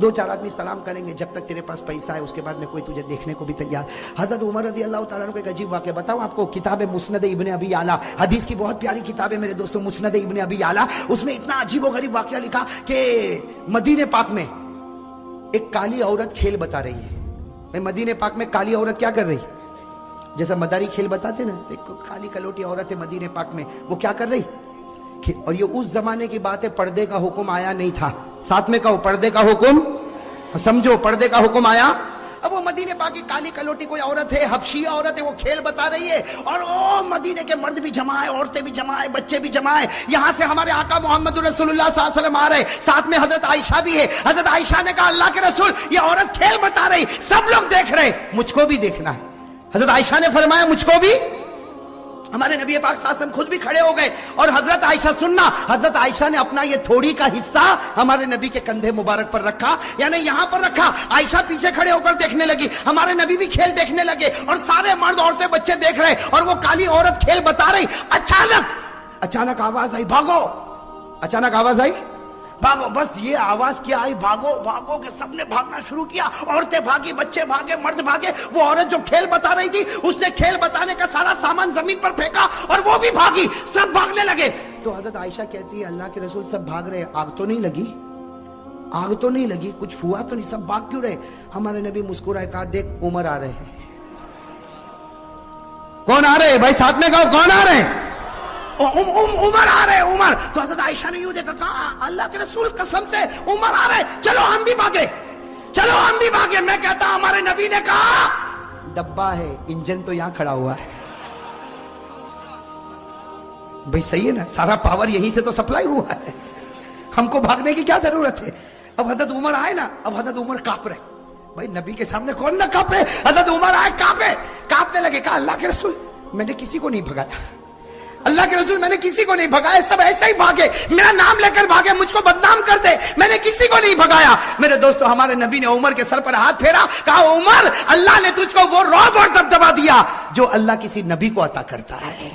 دو چار آدمی سلام کریں گے، جب تک تیرے پاس پیسہ ہے اس کے بعد میں کوئی تجھے دیکھنے کو بھی تیار۔ حضرت عمر رضی اللہ تعالیٰ عنہ کو ایک عجیب واقعہ بتاؤں آپ کو، کتاب مسند ابن ابی اعلیٰ، حدیث کی بہت پیاری کتاب ہے میرے دوستوں، مسند ابن ابی اعلیٰ، اس میں اتنا عجیب و غریب واقعہ لکھا کہ مدینہ پاک میں ایک کالی عورت کھیل بتا رہی ہے۔ مدینہ پاک میں کالی عورت کیا کر رہی؟ جیسا مداری کھیل بتاتے نا، ایک کالی کلوٹی عورت ہے مدینہ پاک میں، وہ کیا کر رہی؟ اور یہ اس زمانے کی بات ہے، پردے کا حکم آیا نہیں تھا، ساتھ میں کہو پردے کا حکم، سمجھو پردے کا حکم آیا۔ اب وہ مدینہ پاک کی کالی کلوٹی کوئی عورت ہے، حبشیہ عورت ہے، وہ کھیل بتا رہی ہے، اور او مدینے کے مرد بھی جمع ہے، عورتیں بھی جمع ہے، بچے بھی جمع ہے، یہاں سے ہمارے آقا محمد رسول اللہ صلی اللہ علیہ وسلم آ رہے، ساتھ میں حضرت عائشہ بھی ہے۔ حضرت عائشہ نے کہا اللہ کے رسول یہ عورت کھیل بتا رہی، سب لوگ دیکھ رہے، مجھ کو بھی دیکھنا ہے۔ حضرت عائشہ نے فرمایا مجھ کو بھی۔ ہمارے نبی پاک صلی اللہ علیہ وسلم خود بھی کھڑے ہو گئے، اور حضرت عائشہ سننا، حضرت عائشہ نے اپنا یہ تھوڑی کا حصہ ہمارے نبی کے کندھے مبارک پر رکھا، یعنی یہاں پر رکھا، عائشہ پیچھے کھڑے ہو کر دیکھنے لگی، ہمارے نبی بھی کھیل دیکھنے لگے، اور سارے مرد عورتیں بچے دیکھ رہے، اور وہ کالی عورت کھیل بتا رہی۔ اچانک آواز آئی بھاگو، اچانک آواز آئی بھاگو، بس یہ آواز کیا آئی بھاگو بھاگو کہ سب نے بھاگنا شروع کیا، عورتیں بھاگی، بچے بھاگے، مرد بھاگے، وہ عورت جو کھیل بتا رہی تھی اس نے کھیل بتانے کا سارا سامان زمین پر پھینکا اور وہ بھی بھاگی، سب بھاگنے لگے۔ تو حضرت عائشہ کہتی ہے اللہ کے رسول سب بھاگ رہے، آگ تو نہیں لگی؟ آگ تو نہیں لگی، کچھ ہوا تو نہیں، سب بھاگ کیوں رہے؟ ہمارے نبی مسکرائے کہا دیکھ عمر آ رہے ہیں۔ کون آ رہے بھائی؟ ساتھ میں کہو کون آ رہے ہیں؟ عمر آ رہے، عمر۔ تو حضرت عائشہ نے یوں دیکھا، کہا اللہ کے رسول قسم سے عمر آ رہے، چلو ہم بھی بھاگے، چلو ہم بھی بھاگے۔ میں کہتا ہمارے نبی نے کہا ڈبہ ہے، انجن تو یہاں کھڑا ہوا ہے بھئی، صحیح ہے نا، سارا پاور یہیں سے تو سپلائی ہوا ہے، ہم کو بھاگنے کی کیا ضرورت ہے؟ اب حضرت عمر آئے نا، اب حضرت عمر کانپ رہے، بھائی نبی کے سامنے کون نہ کانپے؟ حضرت عمر آئے کانپنے لگے، کہا اللہ کے رسول میں نے کسی کو نہیں بھگایا، اللہ کے رسول میں نے کسی کو نہیں بھگایا، سب ایسے ہی بھاگے، میرا نام لے کر بھاگے، مجھ کو بدنام کر دے، میں نے کسی کو نہیں بھگایا۔ میرے دوستو ہمارے نبی نے عمر کے سر پر ہاتھ پھیرا، کہا عمر اللہ نے تجھ کو وہ رعب اور دبدبا دیا جو اللہ کسی نبی کو عطا کرتا ہے۔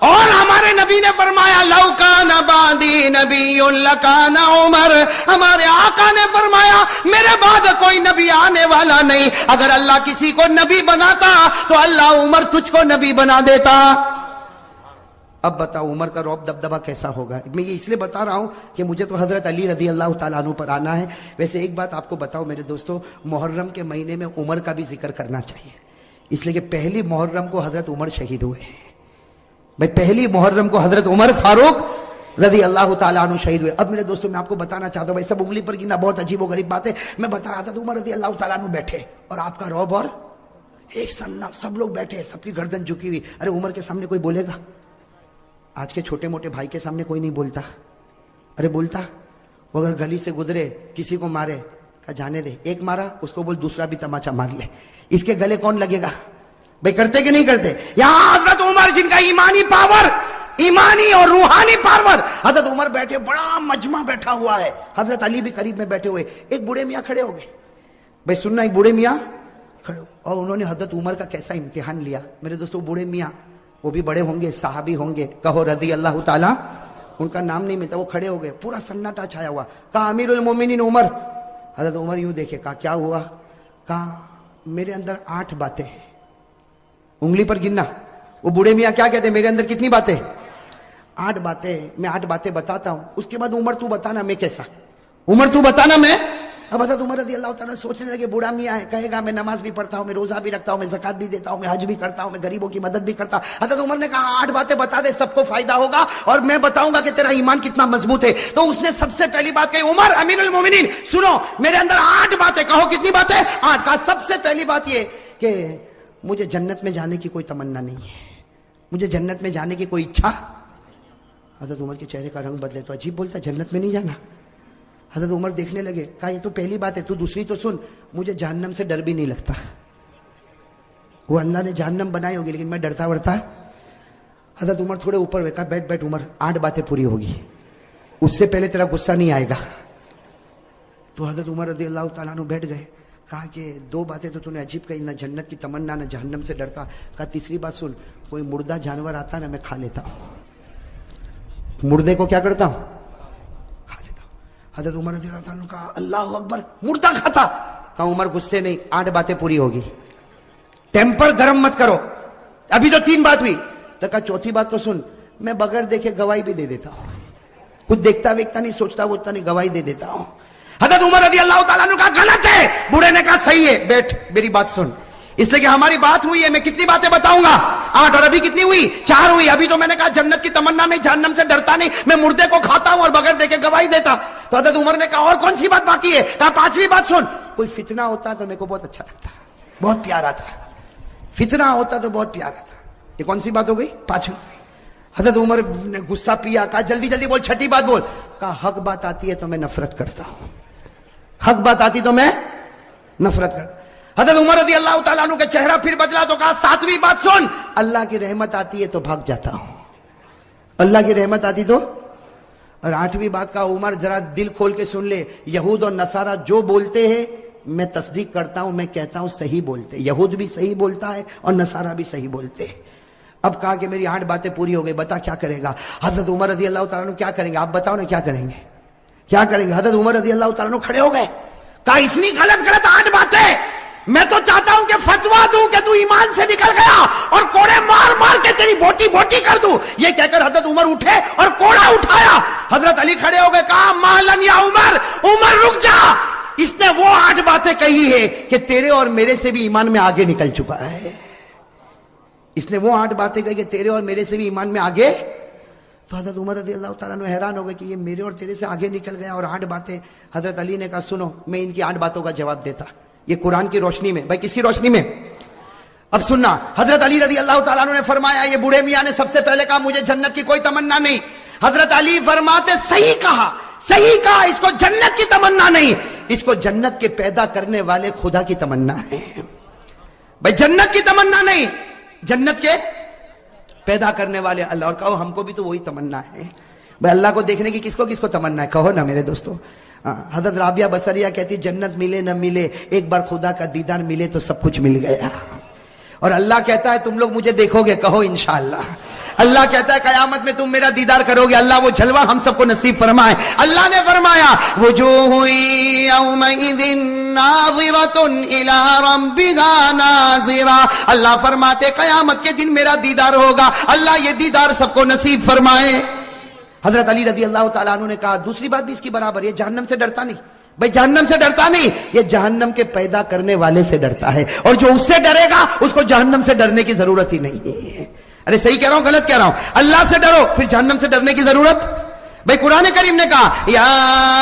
اور ہمارے نبی نے فرمایا لو کان بعدی نبی لکان عمر، ہمارے آقا نے فرمایا میرے بعد کوئی نبی آنے والا نہیں، اگر اللہ کسی کو نبی بناتا تو اللہ عمر تجھ کو نبی بنا دیتا۔ اب بتاؤ عمر کا رعب دبدبا کیسا ہوگا؟ میں یہ اس لیے بتا رہا ہوں کہ مجھے تو حضرت علی رضی اللہ تعالیٰ عنہ پر آنا ہے۔ ویسے ایک بات آپ کو بتاؤ میرے دوستو، محرم کے مہینے میں عمر کا بھی ذکر کرنا چاہیے، اس لیے کہ پہلی محرم کو حضرت عمر شہید ہوئے ہیں۔ بھائی پہلی محرم کو حضرت عمر فاروق رضی اللہ تعالیٰ عنہ شہید ہوئے۔ اب میرے دوستو میں آپ کو بتانا چاہتا ہوں، بھائی سب انگلی پر گننا بہت عجیب و غریب بات ہے، میں بتا رہا تھا عمر رضی اللہ تعالیٰ عنہ بیٹھے اور آپ کا رعب، اور ایک سننا سب لوگ بیٹھے، سب کی گردن جھکی ہوئی۔ ارے عمر کے سامنے کوئی بولے گا؟ آج کے چھوٹے موٹے بھائی کے سامنے کوئی نہیں بولتا، ارے بولتا؟ وہ اگر گلی سے گزرے کسی کو مارے، کہا جانے دے، ایک مارا اس کو بول دوسرا بھی تماچا مار لے، اس کے گلے کون لگے گا؟ بھائی کرتے کہ نہیں کرتے؟ یہاں حضرت عمر جن کا ایمانی پاور، ایمانی اور روحانی پاور، حضرت عمر بیٹھے، بڑا مجمع بیٹھا ہوا ہے، حضرت علی بھی قریب میں بیٹھے ہوئے، ایک بوڑھے میاں کھڑے ہو گئے، بھائی سننا، ایک بوڑھے میاں کھڑے، اور انہوں نے حضرت عمر کا کیسا امتحان لیا۔ میرے دوستو بوڑھے میاں، وہ بھی بڑے ہوں گے، صحابی ہوں گے، کہو رضی اللہ تعالیٰ، ان کا نام نہیں ملتا، وہ کھڑے ہو گئے، پورا سناٹا چھایا ہوا، کہا امیر المومنین عمر۔ حضرت عمر یوں دیکھے، کہا کیا ہوا؟ کہا میرے اندر 8 باتیں ہیں، انگلی پر گننا۔ وہ بوڑھے میاں کیا کہتے ہیں؟ میرے اندر کتنی باتیں؟ 8 باتیں، میں 8 باتیں بتاتا ہوں، اس کے بعد عمر تو بتانا میں کیسا، عمر تو بتانا میں۔ اب حضرت عمر رضی اللہ تعالیٰ سوچنے لگے بوڑھا میاں ہے، کہے گا میں نماز بھی پڑھتا ہوں، میں روزہ بھی رکھتا ہوں، میں زکات بھی دیتا ہوں، میں حج بھی کرتا ہوں، میں غریبوں کی مدد بھی کرتا ہوں۔ حضرت عمر نے کہا 8 باتیں بتا دے، سب کو فائدہ ہوگا اور میں بتاؤں گا کہ تیرا ایمان کتنا مضبوط ہے۔ تو اس نے سب سے پہلی بات کہی، عمر امیر المومنین سنو، میرے اندر 8 باتیں، کہو کتنی باتیں؟ 8۔ کہا سب سے پہلی بات یہ کہ مجھے جنت میں جانے کی کوئی تمنا نہیں ہے، مجھے جنت میں جانے کی کوئی اچھا۔ حضرت عمر کے چہرے کا رنگ بدلے، تو عجیب بولتا جنت میں نہیں جانا۔ حضرت عمر دیکھنے لگے، کہا یہ تو پہلی بات ہے، تو دوسری تو سن، مجھے جہنم سے ڈر بھی نہیں لگتا، وہ اللہ نے جہنم بنائی ہوگی لیکن میں ڈرتا ورتا۔ حضرت عمر تھوڑے اوپر ہوئے، کہا بیٹھ بیٹھ عمر، 8 باتیں پوری ہوگی، اس سے پہلے تیرا غصہ نہیں آئے گا۔ تو حضرت عمر رضی اللہ تعالیٰ عنہ بیٹھ گئے، کہا کہ 2 باتیں تو نے عجیب کہی، نہ جنت کی تمنا نہ جہنم سے ڈرتا۔ کہا تیسری بات سن، کوئی مردہ جانور آتا نا میں کھا لیتا ہوں، مردے کو کیا کرتا ہوں؟ کھا لیتا ہوں۔ حضرت عمر رضی اللہ عنہ نے کہا اللہ اکبر، مردہ کھاتا؟ کہا عمر غصے نہیں، 8 باتیں پوری ہوگی، ٹیمپر گرم مت کرو، ابھی تو 3 بات ہوئی۔ تو کہا چوتھی بات تو سن، میں بغیر دیکھے گواہی بھی دے دیتا ہوں، کچھ دیکھتا ویکتا نہیں، سوچتا ووچتا نہیں، گواہی دے دیتا ہوں۔ حضرت عمر رضی اللہ تعالیٰ عنہ کہا غلط ہے، بوڑھے نے کہا صحیح ہے، بیٹھ میری بات سن، اس لیے کہ ہماری بات ہوئی ہے، میں کتنی باتیں بتاؤں گا، 8 اور ابھی کتنی ہوئی، 4 ہوئی۔ ابھی تو میں نے کہا جنت کی تمنا نہیں، جہنم سے ڈرتا نہیں، میں مردے کو کھاتا ہوں اور بغیر دیکھے گواہی دیتا۔ تو حضرت عمر نے کہا اور کون سی بات باقی ہے؟ کہا 5ویں بات سن، کوئی فتنہ ہوتا تو میرے کو بہت اچھا لگتا، بہت پیارا تھا، فتنہ ہوتا تو بہت پیارا تھا۔ یہ کون سی بات ہو گئی؟ 5ویں۔ حضرت عمر نے غصہ پیا، کہا جلدی جلدی بول، 6ٹھی بات بول۔ کہا حق بات آتی ہے تو میں نفرت کرتا ہوں، حق بات آتی تو میں نفرت کرتا۔ حضرت عمر رضی اللہ تعالیٰ عنہ کا چہرہ پھر بدلا تو کہا 7ویں بات سن، اللہ کی رحمت آتی ہے تو بھاگ جاتا ہوں، اللہ کی رحمت آتی تو۔ اور 8ویں بات کا عمر ذرا دل کھول کے سن لے، یہود اور نصارہ جو بولتے ہیں میں تصدیق کرتا ہوں، میں کہتا ہوں صحیح بولتے، یہود بھی صحیح بولتا ہے اور نصارہ بھی صحیح بولتے ہیں۔ اب کہا کہ میری 8 باتیں پوری ہو گئی، بتا کیا کرے گا؟ حضرت عمر رضی اللہ تعالیٰ عنہ کیا کریں گے؟ آپ بتاؤ نا کیا کریں گے، کیا کریں گے؟ حضرت عمر رضی اللہ تعالیٰ عنہ کھڑے ہو گئے، کہا اتنی غلط 8 باتیں، میں تو چاہتا ہوں کہ فتوا دوں کہ تو ایمان سے نکل گیا اور کوڑے مار مار کے تیری بوٹی بوٹی کر دوں۔ یہ کہہ کر حضرت عمر اٹھے اور کوڑا اٹھایا۔ حضرت علی کھڑے ہو گئے، کہا مالن یا عمر، عمر رک جا، اس نے وہ 8 باتیں کہی ہے کہ تیرے اور میرے سے بھی ایمان میں آگے نکل چکا ہے، اس نے وہ 8 باتیں کہی کہ تیرے اور میرے سے بھی ایمان میں آگے۔ تو حضرت عمر رضی اللہ تعالیٰ عنہ حیران ہو گئے کہ یہ میرے اور تیرے سے آگے نکل گیا اور 8 باتیں۔ حضرت علی نے کہا سنو، میں ان کی 8 باتوں کا جواب دیتا، یہ قرآن کی روشنی میں۔ بھائی کس کی روشنی میں؟ اب سننا، حضرت علی رضی اللہ تعالیٰ عنہ نے فرمایا، یہ بوڑھے میاں نے سب سے پہلے کہا مجھے جنت کی کوئی تمنا نہیں۔ حضرت علی فرماتے صحیح کہا، صحیح کہا، اس کو جنت کی تمنا نہیں، اس کو جنت کے پیدا کرنے والے خدا کی تمنا ہے۔ بھائی جنت کی تمنا نہیں، جنت کے پیدا کرنے والے اللہ، اور کہو ہم کو بھی تو وہی تمنا ہے۔ بھائی اللہ کو دیکھنے کی کس کو تمنا ہے؟ کہو نا میرے دوستو۔ حضرت رابعہ بصریہ کہتی جنت ملے نہ ملے، ایک بار خدا کا دیدار ملے تو سب کچھ مل گیا۔ اور اللہ کہتا ہے تم لوگ مجھے دیکھو گے، کہو انشاءاللہ۔ اللہ کہتا ہے قیامت میں تم میرا دیدار کرو گے، اللہ وہ جلوہ ہم سب کو نصیب فرمائے۔ اللہ نے فرمایا وجوہ یومئذ ناظرۃ الی ربها ناظرہ، اللہ فرماتے قیامت کے دن میرا دیدار ہوگا، اللہ یہ دیدار سب کو نصیب فرمائے۔ حضرت علی رضی اللہ تعالیٰ عنہ نے کہا دوسری بات بھی اس کی برابر، یہ جہنم سے ڈرتا نہیں۔ بھائی جہنم سے ڈرتا نہیں، یہ جہنم کے پیدا کرنے والے سے ڈرتا ہے، اور جو اس سے ڈرے گا اس کو جہنم سے ڈرنے کی ضرورت ہی نہیں ہے۔ ارے صحیح کہہ رہا ہوں غلط کہہ رہا ہوں؟ اللہ سے ڈرو، پھر جہنم سے ڈرنے کی ضرورت۔ بھائی قرآن کریم نے کہا یا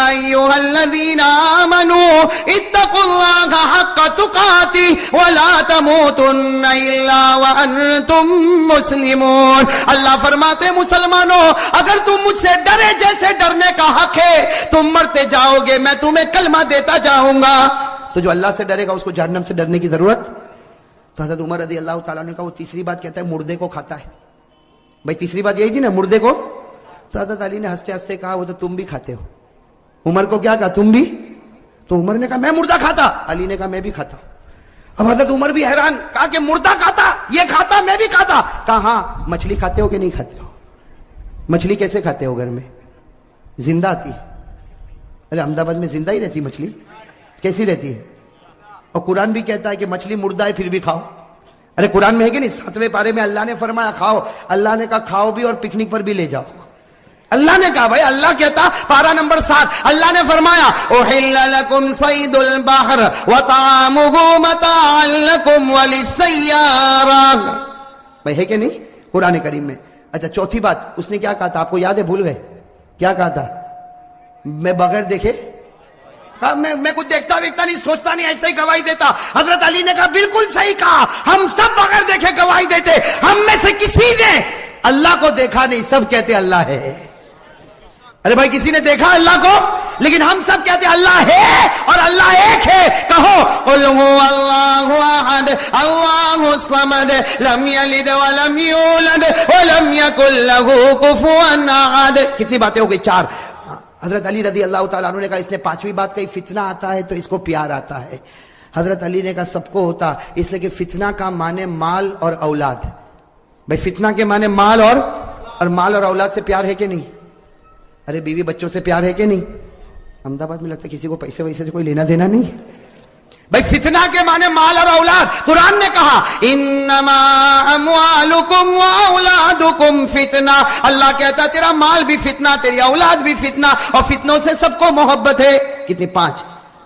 ایھا الذین آمنوا اتقوا اللہ حق تقاتہ ولا تموتن الا وانتم مسلمون۔ اللہ فرماتے مسلمانوں اگر تم مجھ سے ڈرے جیسے ڈرنے کا حق ہے، تم مرتے جاؤ گے، میں تمہیں کلمہ دیتا جاؤں گا۔ تو جو اللہ سے ڈرے گا اس کو جہنم سے ڈرنے کی ضرورت۔ تو حضرت عمر رضی اللہ تعالیٰ نے کہا وہ تیسری بات کہتا ہے مردے کو کھاتا ہے۔ بھائی تیسری بات یہی تھی نا، مردے کو۔ تو حضرت علی نے ہنستے ہنستے کہا وہ تو تم بھی کھاتے ہو۔ عمر کو کیا کہا؟ تم بھی؟ تو عمر نے کہا میں مردہ کھاتا، علی نے کہا میں بھی کھاتا۔ اب حضرت عمر بھی حیران، کہا کہ مردہ کھاتا، یہ کھاتا، میں بھی کھاتا۔ کہا ہاں مچھلی کھاتے ہو کہ نہیں کھاتے ہو؟ مچھلی کیسے کھاتے ہو؟ گھر میں زندہ آتی ہے۔ ارے احمد آباد میں زندہ ہی رہتی مچھلی، کیسی رہتی ہے؟ اور قرآن بھی کہتا ہے کہ مچھلی مردہ ہے پھر بھی کھاؤ۔ ارے قرآن میں ہے کہ نہیں؟ 7ویں پارے میں اللہ نے فرمایا کھاؤ، اللہ نے کہا کھاؤ بھی اور پکنک پر بھی لے جاؤ۔ اللہ نے کہا، بھائی اللہ کہتا پارہ نمبر 7، اللہ نے فرمایا احل لکم صید البحر وطعامہ متاعا لکم وللسیارہ۔ بھائی ہے کہ نہیں قرآن کریم میں؟ اچھا چوتھی بات اس نے کیا کہا تھا؟ آپ کو یاد ہے؟ بھول گئے؟ کیا کہا تھا؟ میں بغیر دیکھے میں کچھ دیکھتا ویکھتا نہیں، سوچتا نہیں، ایسے ہی گواہی دیتا۔ حضرت علی نے کہا بالکل صحیح کہا، ہم سب بغیر دیکھے گواہی دیتے، ہم میں سے کسی نے اللہ کو دیکھا نہیں، سب کہتے اللہ ہے۔ ارے بھائی کسی نے دیکھا اللہ کو؟ لیکن ہم سب کہتے اللہ ہے اور اللہ ایک ہے۔ کہو قل هو اللہ احد اللہ الصمد لم یلد ولم یولد ولم یکن له کفوا احد۔ کتنی باتیں ہو گئی؟ 4۔ حضرت علی رضی اللہ تعالیٰ عنہ نے کہا اس نے 5ویں بات کہی فتنہ آتا ہے تو اس کو پیار آتا ہے۔ حضرت علی نے کہا سب کو ہوتا، اس لیے کہ فتنہ کا معنی مال اور اولاد۔ بھائی فتنہ کے معنی مال اور مال اور اولاد سے پیار ہے کہ نہیں؟ ارے بیوی بچوں سے پیار ہے کہ نہیں؟ احمد آباد میں لگتا ہے کسی کو پیسے ویسے سے کوئی لینا دینا نہیں ہے بھائی. فتنہ کے معنی مال اور اولاد. قرآن نے کہا انما اموالکم واولادکم فتنہ. اللہ کہتا تیرا مال بھی فتنہ, تیری اولاد بھی فتنہ, اور فتنوں سے سب کو محبت ہے. کتنی؟ 5.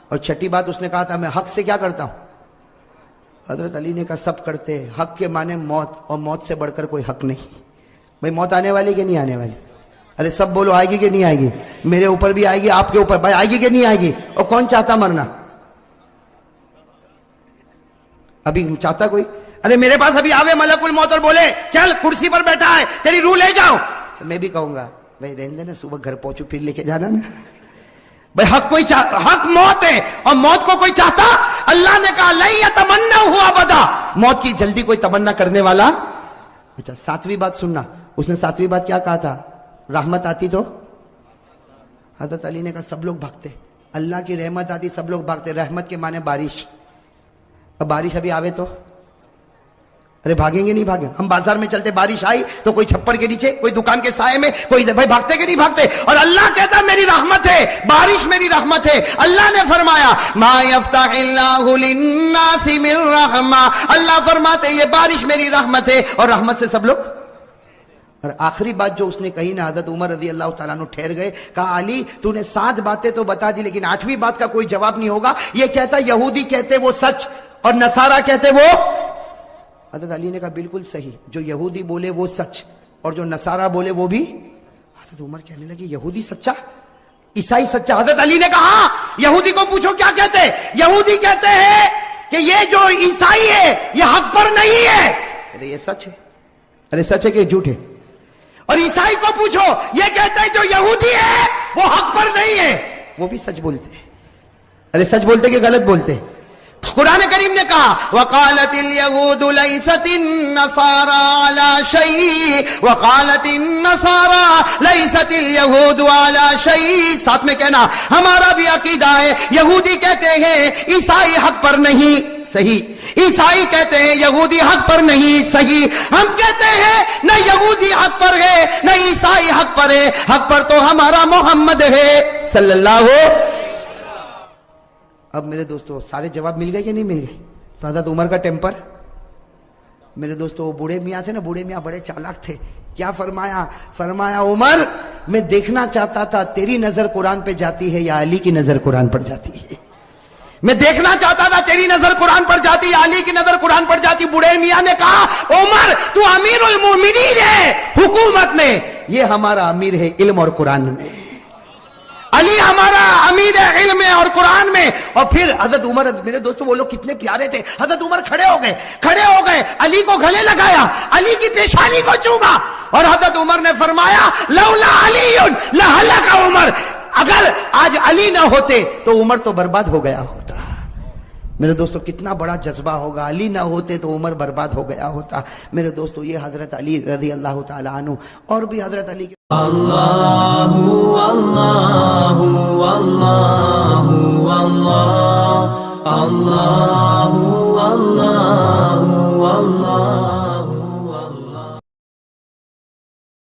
اور چھٹی بات اس نے کہا تھا میں حق سے کیا کرتا ہوں. حضرت علی نے کہا سب کرتے. حق کے معنی موت, اور موت سے بڑھ کر کوئی حق نہیں. بھائی موت آنے والی کہ نہیں آنے والی؟ ارے سب بولو آئے گی کہ نہیں آئے گی؟ میرے اوپر بھی آئے گی, آپ کے اوپر. بھائی آئے گی کہ نہیں آئے گی؟ اور کون چاہتا مرنا؟ ابھی چاہتا کوئی؟ ارے میرے پاس ابھی آوے ملک الموت اور بولے چل کرسی پر بیٹھا ہے تیری روح لے جاؤ, تو میں بھی کہوں گا بھائی رہنے دینا, صبح گھر پہنچو پھر لے کے جانا نا. بھائی حق کوئی حق موت ہے, اور موت کو کوئی چاہتا؟ اللہ نے کہا لن یتمنوا ابدا, موت کی جلدی کوئی تمنا کرنے والا. اچھا 7ویں بات سننا, اس نے 7ویں بات کیا کہا تھا؟ رحمت آتی تو حضرت علی نے کہا سب لوگ بھاگتے. اللہ کی رحمت آتی سب لوگ بھاگتے. رحمت کے معنی بارش. اب بارش ابھی آوے تو ارے بھاگیں گے نہیں بھاگیں؟ ہم بازار میں چلتے, بارش آئی تو کوئی چھپر کے نیچے, کوئی دکان کے سائے میں, کوئی بھائی بھاگتے کہ نہیں بھاگتے؟ اور اللہ کہتا میری رحمت ہے, بارش میری رحمت ہے. اللہ نے فرمایا ما یفتح اللہ للناس من رحمہ, اللہ فرماتے یہ بارش میری رحمت ہے, اور رحمت سے سب لوگ. اور آخری بات جو اس نے کہی نا, حضرت عمر رضی اللہ تعالیٰ عنہ ٹھہر گئے, کہا علی تو نے 7 باتیں تو بتا دی لیکن 8ویں بات کا کوئی جواب نہیں ہوگا. یہ کہتا یہودی کہتے وہ سچ اور نصارہ کہتے وہ. حضرت علی نے کہا بالکل صحیح, جو یہودی بولے وہ سچ اور جو نصارہ بولے وہ بھی. حضرت عمر کہنے لگے یہودی سچا, عیسائی سچا. حضرت علی نے کہا یہودی کو پوچھو کیا کہتے. یہودی کہتے ہیں کہ یہ جو عیسائی ہے یہ حق پر نہیں ہے. ارے یہ سچ ہے. ارے سچ ہے کہ جھوٹ ہے؟ اور عیسائی کو پوچھو, یہ کہتے ہیں جو یہودی ہے وہ حق پر نہیں ہے, وہ بھی سچ بولتے ہیں. ارے سچ بولتے کہ غلط بولتے؟ قرآن کریم نے کہا وقالت اليهود ليست النصارى على شيء وقالت النصارى ليست اليهود على شيء. ساتھ میں کہنا ہمارا بھی عقیدہ ہے, یہودی کہتے ہیں عیسائی حق پر نہیں, صحیح. عیسائی کہتے ہیں یہودی حق پر نہیں, صحیح. ہم کہتے ہیں نہ یہودی حق پر ہے نہ عیسائی حق پر ہے, حق پر تو ہمارا محمد ہے صلی اللہ. اب میرے دوستو سارے جواب مل گئے کہ نہیں مل گئے؟ تو حضرت عمر کا ٹیمپر. میرے دوستو وہ بوڑھے میاں تھے نا, بوڑھے میاں بڑے چالاک تھے. کیا فرمایا؟ فرمایا عمر میں دیکھنا چاہتا تھا تیری نظر قرآن پہ جاتی ہے یا علی کی نظر قرآن پر جاتی ہے. میں دیکھنا چاہتا تھا تیری نظر قرآن پر جاتی یا علی کی نظر قرآن پر جاتی. بوڑھے میاں نے کہا عمر تو امیر المومنین ہے حکومت میں, یہ ہمارا امیر ہے علم اور قرآن میں. علی ہمارا امیر ہے علم میں اور قرآن میں. اور پھر حضرت عمر, میرے دوستو وہ لوگ کتنے پیارے تھے. حضرت عمر کھڑے ہو گئے, علی کو گلے لگایا, علی کی پیشانی کو چوما, اور حضرت عمر نے فرمایا لولا علی لہلک عمر, اگر آج علی نہ ہوتے تو عمر تو برباد ہو گیا ہوتا. میرے دوستو کتنا بڑا جذبہ ہوگا, علی نہ ہوتے تو عمر برباد ہو گیا ہوتا. میرے دوستو یہ حضرت علی رضی اللہ تعالی عنہ, اور بھی حضرت علی کے اللہ اللہ اللہ اللہ اللہ اللہ